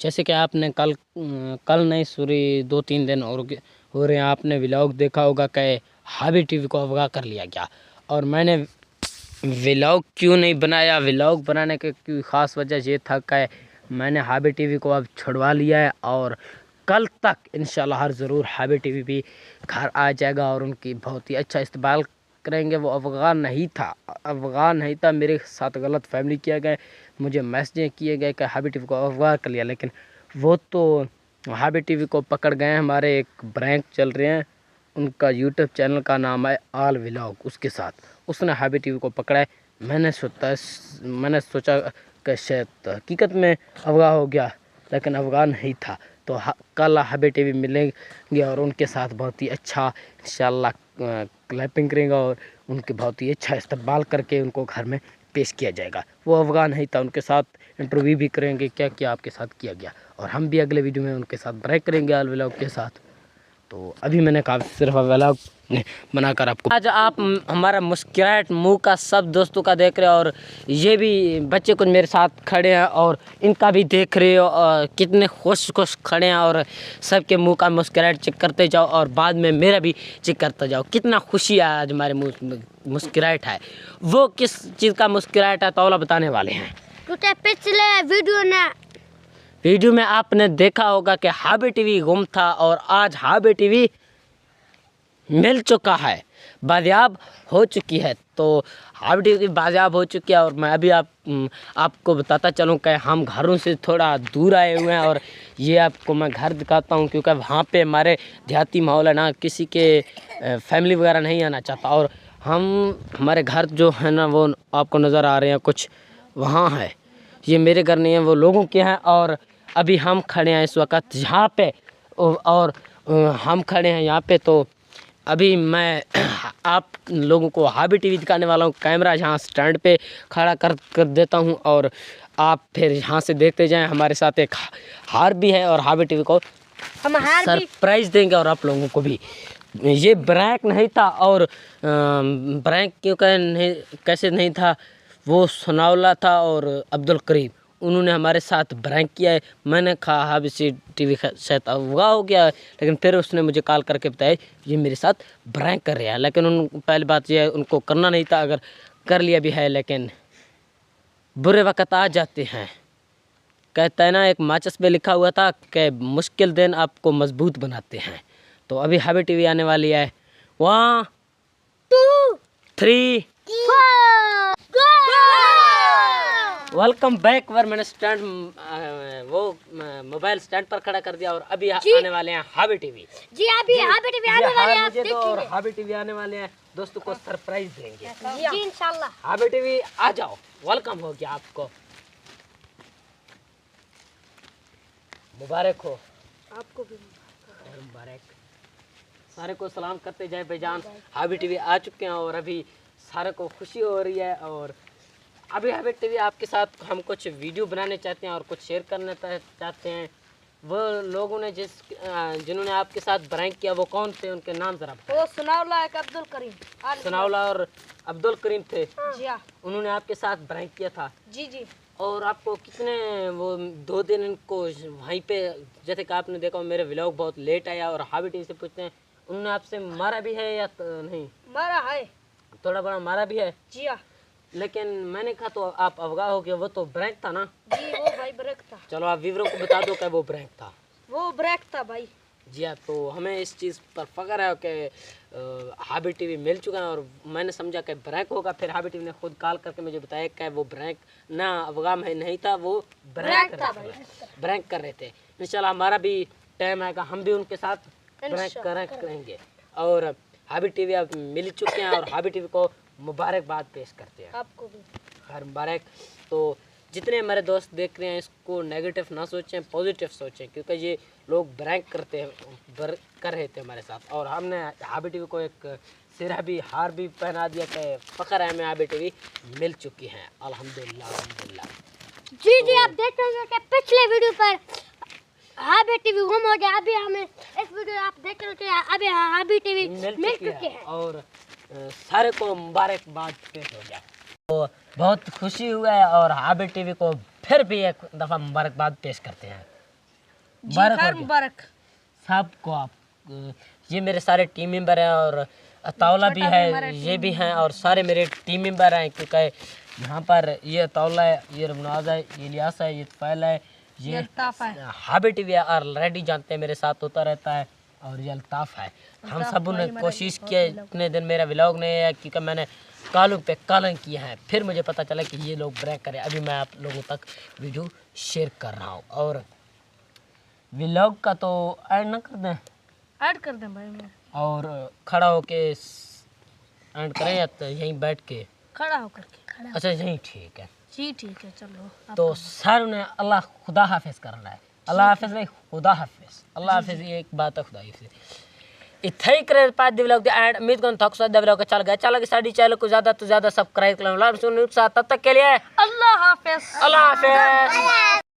जैसे कि आपने कल नहीं सॉरी 2-3 दिन और हो रहे हैं, आपने व्लॉग देखा होगा कि हाबी टीवी को अगवा कर लिया गया। और मैंने व्लॉग क्यों नहीं बनाया, व्लॉग बनाने की कोई ख़ास वजह ये था कि मैंने हाबी टीवी को अब छुड़वा लिया है और कल तक इंशाल्लाह हर ज़रूर हाबी टीवी भी घर आ जाएगा और उनकी बहुत ही अच्छा इस्तेमाल करेंगे। वो अफ़गान नहीं था, मेरे साथ गलत फैमिली किया गया, मुझे मैसेज किए गए कि हाबी टीवी को अगवा कर लिया, लेकिन वो तो हाबी टीवी को पकड़ गए हैं। हमारे एक ब्रैंक चल रहे हैं, उनका यूट्यूब चैनल का नाम है आल व्लॉग, उसके साथ उसने हाबी टीवी को पकड़ा है। मैंने सोचा कि शायद हकीकत में अगवा हो गया, लेकिन अफगान नहीं था। तो कल हाबी टीवी मिलेंगे और उनके साथ बहुत ही अच्छा इंशाल्लाह क्लैपिंग करेंगे और उनके बहुत ही अच्छा इस्तेमाल करके उनको घर में पेश किया जाएगा। वो अफगान नहीं था, उनके साथ इंटरव्यू भी करेंगे, क्या क्या आपके साथ किया गया, और हम भी अगले वीडियो में उनके साथ ब्रेक करेंगे आल व्लॉग के साथ। तो अभी मैंने कहा सिर्फ व्लॉग बनाकर आपको आज आप हमारा मुस्कुराहट मुंह का सब दोस्तों का देख रहे हो, और ये भी बच्चे कुछ मेरे साथ खड़े हैं और इनका भी देख रहे हो, और कितने खुश खड़े हैं, और सबके मुंह का मुस्कुराहट चेक करते जाओ और बाद में मेरा भी चेक करते जाओ। कितना खुशी है आज हमारे मुंह मुस्कुराहट है। वो किस चीज़ का मुस्कुराहट है तौला बताने वाले हैं। पिछले वीडियो में आपने देखा होगा कि हाबी टीवी गुम था और आज हाबी टीवी मिल चुका है, बाजियाब हो चुकी है। तो हाबी टीवी बाजियाब हो चुकी है और मैं अभी आपको बताता चलूँ कि हम घरों से थोड़ा दूर आए हुए हैं, और ये आपको मैं घर दिखाता हूँ क्योंकि वहाँ पे हमारे देहाती माहौल है ना, किसी के फैमिली वगैरह नहीं आना चाहता। और हमारे घर जो है ना वो आपको नज़र आ रहे हैं कुछ वहाँ है, ये मेरे घर नहीं है, वो लोगों के हैं। और अभी हम खड़े हैं इस वक्त यहाँ पे, और हम खड़े हैं यहाँ पे। तो अभी मैं आप लोगों को हाबी टीवी दिखाने वाला हूँ। कैमरा यहाँ स्टैंड पे खड़ा कर देता हूँ और आप फिर यहाँ से देखते जाएं। हमारे साथ एक हार भी है और हाबी टीवी को हम सरप्राइज़ देंगे और आप लोगों को भी। ये ब्रैंक नहीं था, और ब्रैंक क्यों कैसे नहीं था, वो सनाउल्लाह था और अब्दुल करीम, उन्होंने हमारे साथ ब्रैंक किया है। मैंने कहा हाबी टीवी शायद अगवा हो गया है, लेकिन फिर उसने मुझे कॉल करके बताया ये मेरे साथ ब्रैंक कर रहा है। लेकिन पहली बात ये है उनको करना नहीं था, अगर कर लिया भी है, लेकिन बुरे वक़्त आ जाते हैं। कहता है ना, एक माचिस पे लिखा हुआ था कि मुश्किल दिन आपको मजबूत बनाते हैं। तो अभी हाबी टीवी आने वाली है। 1 2 3 वेलकम बैक। वर मैंने स्टैंड वो मोबाइल स्टैंड पर खड़ा कर दिया और अभी आने वाले हैं हाबी टीवी। जी अभी हाबी टीवी आने वाले हैं, मुझे तो, और हाबी टीवी आने वाले हैं, दोस्तों को सरप्राइज देंगे जी इंशाल्लाह। हाबी टीवी आ जाओ, वेलकम हो गया आपको, मुबारक हो आपको भी, मुबारक। सारे को सलाम करते जाए भाईजान। हाबी टीवी आ चुके हैं और अभी सारे को खुशी हो रही है। और अभी हाबी टीवी आपके साथ हम कुछ वीडियो बनाने चाहते हैं और कुछ शेयर करना चाहते हैं। वो लोगों ने जिन्होंने आपके साथ ब्रैंक किया वो कौन थे, उनके नाम जरा? वो सनाउल्लाह एक अब्दुल करीम, सनाउल्लाह और अब्दुल करीम थे। जी हाँ, उन्होंने आपके साथ ब्रैंक किया था। जी जी। और आपको कितने वो 2 दिन इनको वहीं पे, जैसे कि आपने देखा मेरे व्लॉग बहुत लेट आया, और हाबी टीवी से पूछते हैं उन्होंने आपसे मारा भी है या नहीं? मारा है, थोड़ा बड़ा मारा भी है। जी हाँ। लेकिन मैंने कहा तो आप अवगा हो गए, वो तो ब्रैंक था ना? जी वो भाई ब्रेक था। चलो आप व्यूअरों को बता दो कि वो ब्रैंक था। वो ब्रेक था भाई। जी हाँ, तो हमें इस चीज़ पर फख्र है कि हाबी टीवी मिल चुका है, और मैंने समझा कि ब्रैंक होगा। फिर हाबी टीवी ने खुद कॉल करके मुझे बताया कि वो ब्रैंक ना अवगा में नहीं था, वो ब्रैंक कर रहे थे। इंशाल्लाह हमारा भी टाइम आएगा, हम भी उनके साथ ब्रैंक करेंगे। और हाबी टीवी अब मिल चुके हैं और हाबी टीवी को मुबारकबाद पेश करते हैं, आपको भी हर मुबारक। तो जितने हमारे दोस्त देख रहे हैं इसको नेगेटिव ना सोचें, पॉजिटिव सोचें, क्योंकि ये लोग ब्रैंक कर रहे थे हमारे साथ। और हमने हाबी टीवी को एक सिरा भी हार भी पहना दिया कि फ़ख्र है हमें हाबी टीवी मिल चुकी है, अल्हम्दुलिल्लाह अल्हम्दुलिल्लाह। जी जी, आप देख रहे हैं कि पिछले वीडियो पर हाबी टीवी गुम हो गया, अभी हमें इस वीडियो आप देख रहे हैं अभी हाबी टीवी मिल चुकी है और सारे को मुबारकबाद पेश हो गया। तो बहुत खुशी हुआ है और हाबी टीवी को फिर भी एक दफ़ा मुबारकबाद पेश करते हैं। मुबारक हो गया मुबारक। सबको। आप ये मेरे सारे टीम मेंबर हैं और अताउला भी है, ये भी हैं और सारे मेरे टीम मेंबर हैं, क्योंकि यहाँ पर ये अताउला है, ये रमनाज है, ये इलियास है, ये तफैल है, ये अल्ताफ है। हाबी टीवी ऑलरेडी जानते हैं, मेरे साथ होता रहता है, और ये अल्ताफ है। हम सब ने कोशिश की है इतने दिन मेरा व्लॉग नहीं है, क्योंकि मैंने कालू पे कालन किया है, फिर मुझे पता चला कि ये लोग ब्रेक करें। अभी मैं आप लोगों तक वीडियो शेयर कर रहा हूँ, और व्लॉग का तो ऐड ना कर दें, ऐड कर दें भाई मैं। और खड़ा होके ऐड करें या तो यहीं बैठ के? खड़ा होकर के। अच्छा यहीं ठीक है। जी ठीक है चलो। तो सर ने अल्लाह खुदा हाफिज करना है, अल्लाह हाफिज नहीं खुदा हाफिज, अल्लाह हाफिज ये एक बात है, खुदा हाफिज इथे ही करे पाँच व्लॉग एंड उम्मीद करूँ थक सा व्लॉग चल गया साड़ी चैनल को ज़्यादा तो ज़्यादा सब्सक्राइब कर तब तक के लिए अल्लाह हाफिज। अल्लाह हाफिज।